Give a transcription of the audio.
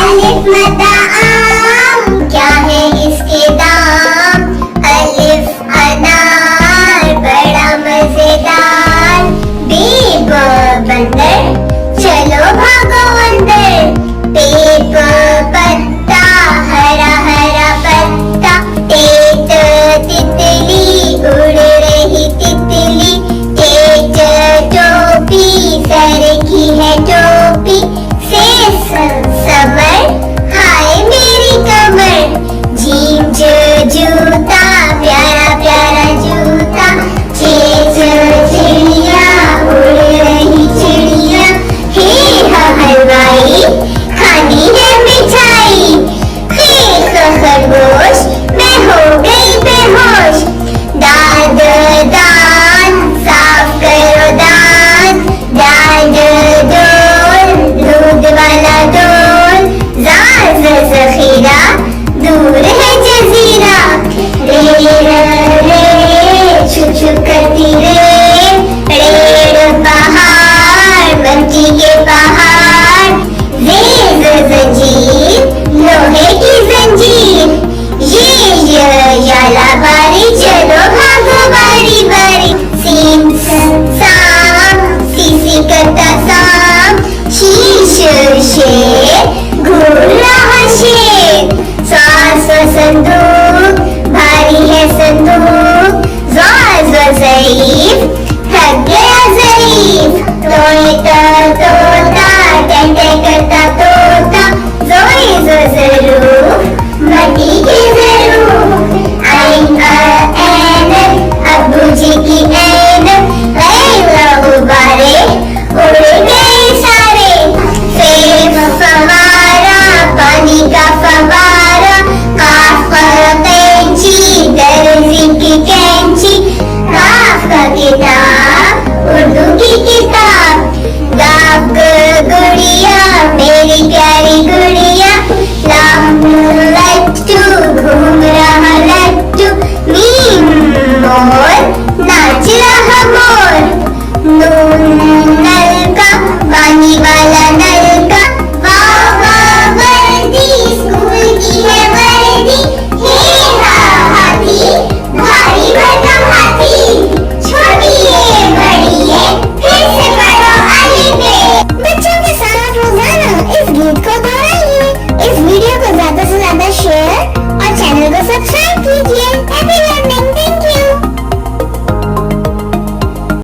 अलिफ मद्दा आम, क्या है इसके दाम? अलिफ अनार, बड़ा मजेदार। बे बंदर, चलो भागो अंदर। पे पत्ता, हरा हरा पत्ता। टेट तितली, उड़ रही तितली। टेट टोपी, सर की है टोपी। से समर, हाय मेरी कमर। जीम जूता, प्यारा प्यारा जूता। चिड़िया, उड़ रही चिड़िया। हे हलवाई, खानी है मिठाई। हे खरगोश, मैं हो गई बेहोश। दाद दांत, साफ करो दांत। दाद डोल, दूध वाला डोल। जाज जखीरा, दूर है जजीरा। रे छुप छुप करती रे पहाड़, मट्टी के पहाड़। रेज जंजीर, लोहे की जंजीर। ये याला बारी, चलो भागो बारी बारी। सीन साम, सीसी करता साम। शीश शेर, घूर रहा शेर। सांस संदूक,